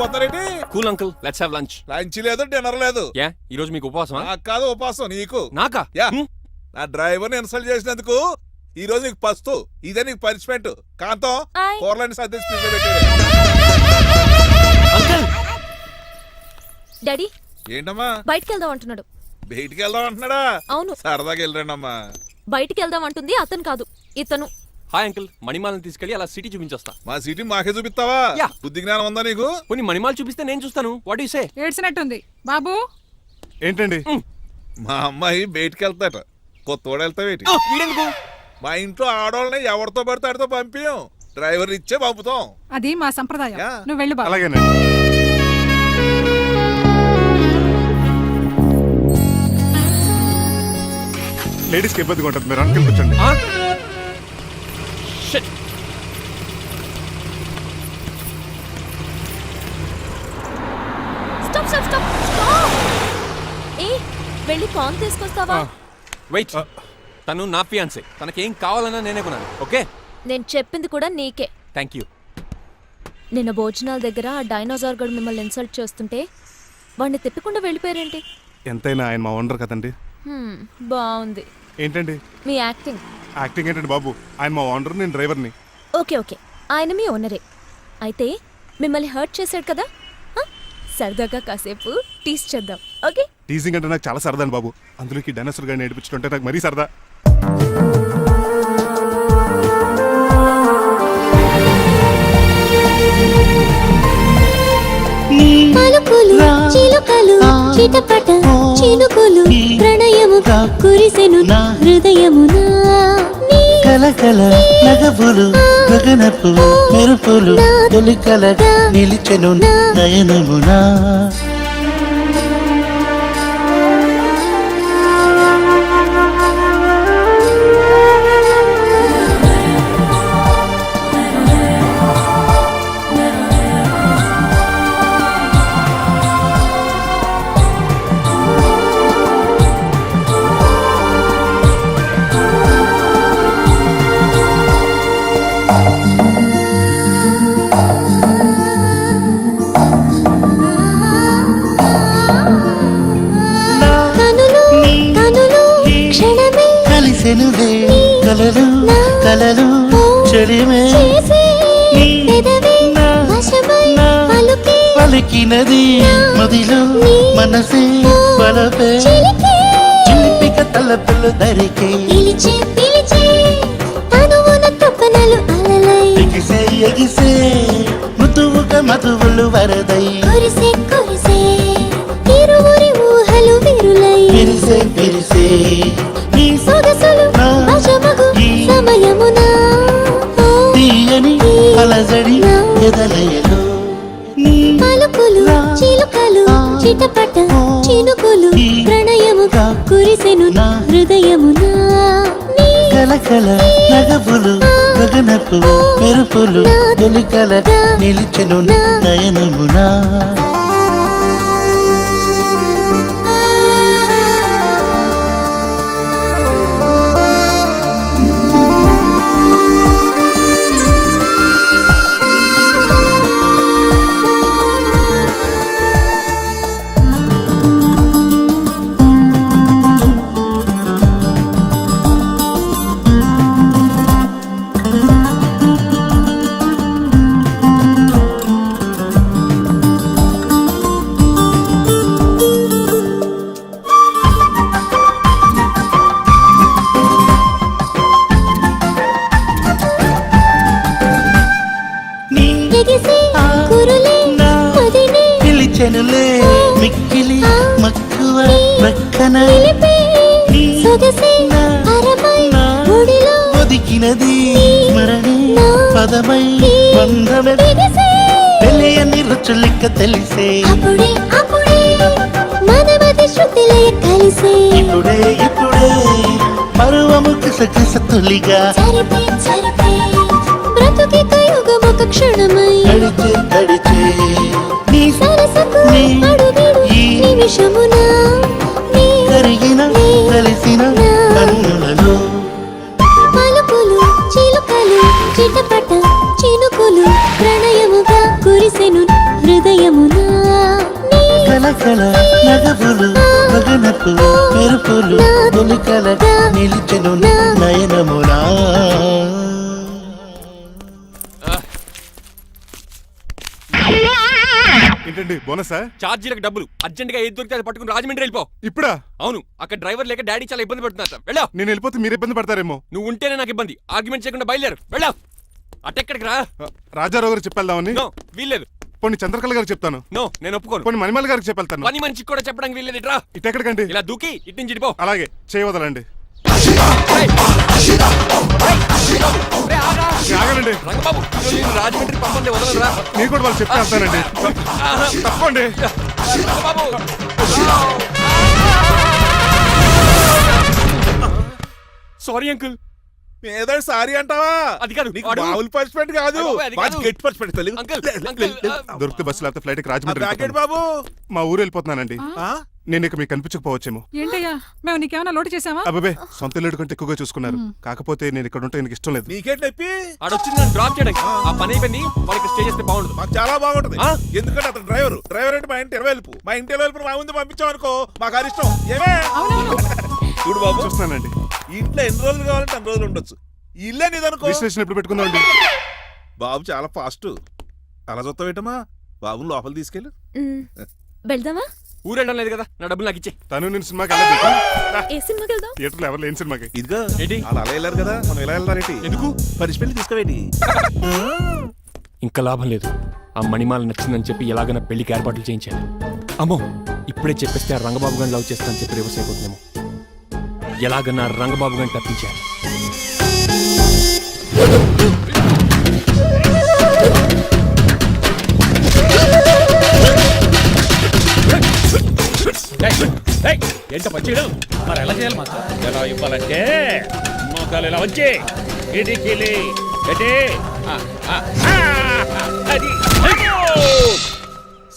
వెళ్ళిపోతారేంటి? Cool uncle, let's have lunch. Lunch లేదు, dinner లేదు. Yeah, ఈ రోజు మీకు ఉపవాసమా? నాకు కాదు ఉపవాసం, నీకు. నాకా? యా, నా డ్రైవర్ని ఇన్సల్ట్ చేసినందుకు ఈ రోజు నీకు పస్తు. ఇదే నీకు పనిష్మెంట్. కాంతం కూరలని సర్దేసి ఫ్రిడ్జ్లో పెట్టేయ్. అంకుల్, డాడీ ఏంటమ్మా బయటికి వెళ్దాం అంటున్నాడు. బయటికి వెళ్దాం అంటున్నాడా? అవును, సరదాగా వెళ్ళరండమ్మా. బయటికి వెళ్దాం అంటుంది అతను కాదు, ఇతను. హాయ్ అంకుల్, మణిమాలని తీసుకెళ్లి అలా సిటీ చూపించొస్తా. మా సిటీ మాకే చూపిస్తావా? యా. బుద్ధి జ్ఞానం ఉందా నీకు? కొన్ని మణిమాలు చూపిస్తే నేను చూస్తాను. What you say? ఏడ్చినట్టుంది బాబు. ఏంటండి? మా అమ్మాయి బయటికి వెళ్తాట. కొత్తోడు వెళ్తావేటి? వీడెందుకు? మా ఇంట్లో ఆడవాళ్ళని ఎవరితో పడితే ఆడితో పంపించాం. డ్రైవర్ ఇచ్చే పంపుతాం. అది మా సంప్రదాయం. యా. నువ్వు వెళ్ళు బాబు. అలాగేనండి. లేడీస్కి ఇబ్బందిగా ఉంటుంది, మీరు అనుకుని కూర్చోండి. Shit. Stop stop stop stop. ఏ వెళ్ళి కాన్ తీసుకొస్తావా? వెయిట్, తను నా ఫియాన్సే. తనకేం కావాలన్నా నేనే కొనాలి. ఓకే, నేను చెప్పింది కూడా నీకే. Thank you. నిన్న భోజనాల దగ్గర ఆ డైనోసార్ గడు మిమ్మల్ని ఇన్సల్ట్ చేస్తుంటే వాడిని తిప్పకుండా వెళ్ళిపోయారేంటి? ఎంతైనా ఆయన మా ఓనర్ కదండి. బాగుంది ఏంటండి మీ యాక్టింగ్. యాక్టింగ్ ఏంటండి బాబు? ఆయన మా ఓనర్, నేను డ్రైవర్ని. ఓకే ఓకే, ఆయన మీ ఓనరే అయితే మిమ్మల్ని హర్ట్ చేశాడు కదా, సరదాగా కాసేపు టీస్ చేద్దాం. ఓకే? టీజింగ్ అంటే నాకు చాలా సరదా బాబు. అందులోకి డైనోసార్ గారిని ఏడిపించుకుంటే నాకు మరీ సరదా. పలుకులు చిలుకలు చిటపట చినుకులు ప్రణయముగా కురిసెను హృదయమున కలకల నగబులు గగనపు మెరుపులు తొలికలగా నిలిచెను నయనమునా. కలిసెనువే కలలు కలలు చెడిమే పలికినది మదిలో మనసే పలపే చిలిపిక తలపులు దరికే ఎగిసే ఎగిసే మృదువుగా మధువులు వరదై విరిసే విరిసే తీయని అలజడి ఎదలయలో పలుకులు చిలుకలు చిటపట చినుకులు ప్రణయముగా కురిసెను హృదయమున కలకల నగబులు గగనపు మెరుపులు తొలికలగా నిలిచెను నయనమునా. పిలిచెనులే మిక్కిలి మక్కువ రక్కన ఒదికినది స్మరణి పదమై బంధమే తెలియని రుచులిక్క తెలిసే ఇప్పుడే ఇప్పుడే పరువము కిసకిస తొలిగా క్షణమై గడిచే గడిచే నీ సరసకు అడుగిడు నిమిషమున కరిగిన కలిసిన కన్నులలో పలుకులు చిలుకలు చిటపట చినుకులు ప్రణయముగా కురిసెను హృదయం నిమిషమునా నీ కలకల నగవులు గగనపు మెరుపులు తొలికలగా నిలిచెను నయనమునా ఏంటండి బోనసా? ఛార్జీలకు డబ్బులు అర్జెంట్ గా ఏది దొరికితే అది పట్టుకుని రాజమండ్రి వెళ్ళిపో. ఇప్పుడా? అవును, అక్కడ డ్రైవర్ లేక డాడీ చాలా ఇబ్బంది పడుతున్నారు. వెళ్ళా. నేను వెళ్ళిపోతే మీరు ఇబ్బంది పడతారేమో. నువ్వు ఉంటేనే నాకు ఇబ్బంది. ఆర్గ్యుమెంట్ చేయకుండా బయలుదేరు. వెళ్ళా. అటెక్కడికి రా. రాజారావు గారు చెప్పేద్దామని. నో, వీల్లేదు. పోనీ చంద్రకళ గారు చెప్తాను. నో, నేను ఒప్పుకోను. పోనీ మణిమాల గారికి చెప్పేళ్తాను. పని మనిషికి కూడా చెప్పడానికి వీల్లేదు. ఇట్రా. ఇటెక్కడికండి? ఇలా దూకి ఇటు నుంచి ఇటుపో. అలాగే చేయవదలండి. ఆగనండి. రంగబాబు, ఈరోజు నేను రాజమండ్రి పంపండి, వదలరా. మీరు కూడా వాళ్ళు చెప్తే వెళ్తానండి. తప్పండి. రంగబాబు. Sorry uncle. ఏదో సారీ అంటావా? అది కాదు, నీకు వాడు- మామూలు పనిష్మెంట్ కాదు, అది మంచి కాదు. గట్టి పనిష్మెంట్. తెలుగు అంకుల్, దొరికితే బస్సు లేకపోతే ఫ్లైట్ రాజమండ్రి ప్యాకెట్ వెళ్ళిపోతాను. బాబు. మా ఊరు వెళ్ళిపోతున్నానండి. ఆ? నేను ఇక మీకు కనిపించకపోవచ్చేమో. ఏంటయ్యా మేము నీకేమైనా లోటు చేసావా? అబ్బాబే సొంత ఇల్లు కంటే ఎక్కువగా చూసుకున్నారు. కాకపోతే నేను ఇక్కడ ఉంటే నాకు ఇష్టం లేదు. నీకేంటి నొప్పి? ఆడొచ్చింది నన్ను డ్రాప్ చేయడానికి. ఆ పని అయిపోయింది. వాడికి స్టే చేస్తే బాగుండదు. మాకు చాలా బాగుంటది. ఆ? ఎందుకంటే అతను డ్రైవర్ అంటే మా ఇంటి ఇరవైపు. మా ఇంటి ఇరవైపు మా ముందు పంపించాం అనుకో, మాకు అది ఇష్టం. ఏమే చూడు బాబు, చూస్తున్నానండి. ఇంట్లో ఎన్ని రోజులు కావాలంటే అన్ని రోజులు ఉండొచ్చు. ఇల్లే నీదనుకో. రిజిస్ట్రేషన్ ఎప్పుడు పెట్టుకుందామండి? బాబు చాలా ఫాస్ట్. అలా చూస్తావేటమ్మా? బాబుని లోపల తీసుకెళ్ళు. వెళ్దామా? ఊరు వెళ్ళడం లేదు కదా, నా డబ్బులు నాకు ఇచ్చే. తను నేను సినిమాకి వెళ్ళదు. ఏ సినిమాకి వెళ్దాం? థియేటర్లో ఎవరు లేని సినిమాకి. ఇదిగో ఏంటి? వాళ్ళు అలా వెళ్ళారు కదా, మనం ఇలా వెళ్దారేంటి? ఎందుకు? పనిష్మెంట్ తీసుకోవేటి? ఇంకా లాభం లేదు. ఆ మణిమాల నచ్చిందని చెప్పి ఎలాగైనా పెళ్లికి ఏర్పాట్లు చేయించాను. అమ్మో, ఇప్పుడే చెప్పేస్తే ఆ రంగబాబు గారిని లవ్ చేస్తానని చెప్పి రివర్స్ అయిపోతున్నాము. ఎలాగన్నా రంగబాబు గారిని తప్పించాను. ఏంట పచ్చీడు మరి ఎలా చేయాలి మాకు? ఎలా ఇవ్వాలంటే మోకాలు ఇలా వచ్చి ఇడికిలి అది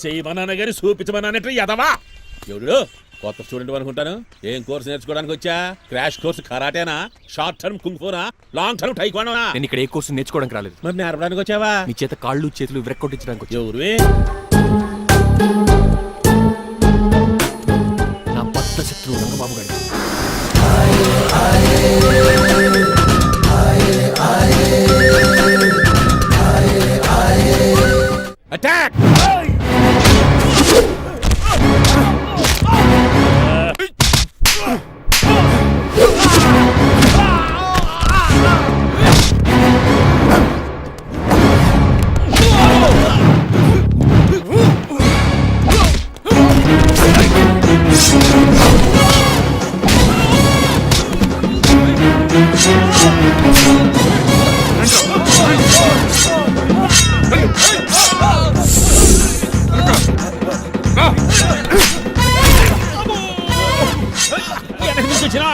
చేయమన్నాను గారి చూపించమన్నట్టు ఎదవా ఎవడు కొత్త స్టూడెంట్ అనుకుంటాను. ఏం కోర్సు నేర్చుకోవడానికి వచ్చా? క్రాష్ కోర్సు కరాటేనా, షార్ట్ టర్మ్ కుంగ్ఫూనా, లాంగ్ టర్మ్ టైక్వాండోనా? నేను ఇక్కడ ఏ కోర్సు నేర్చుకోవడానికి రాలేదు. మరి నేర్పడానికి వచ్చావా? మీ చేత కాళ్ళు చేతులు విరక్కొట్టించడానికి వచ్చాను. ఎవరు? నా పట్ల శత్రువు రంగబాబు గారు. అటాక్!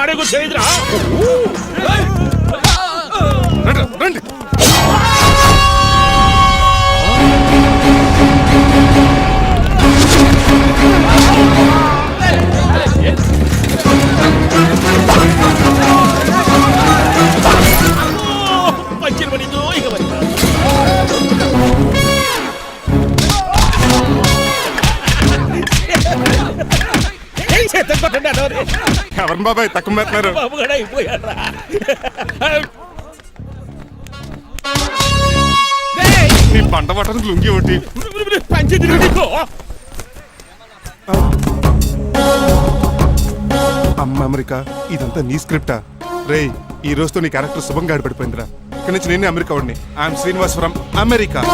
అడుగు చేయదురా. రండి. పచ్చిన పడిందో ఇక మరి ఎవరిని బాబాయ్ తక్కువ పెడుతున్నారు? బాబు కూడా అయిపోయారా? నీ పంట పట్టడానికి లుంగి ఒకటి. పంచింది నీకు. అమ్మ అమెరికా, ఇదంతా నీ స్క్రిప్టా? రేయ్, ఈ రోజుతో నీ క్యారెక్టర్ శుభంగా ఆడిపడిపోయిందిరా. ఇక్కడి నుంచి నేనే అమెరికా వాడిని. I'm Srinivas from America.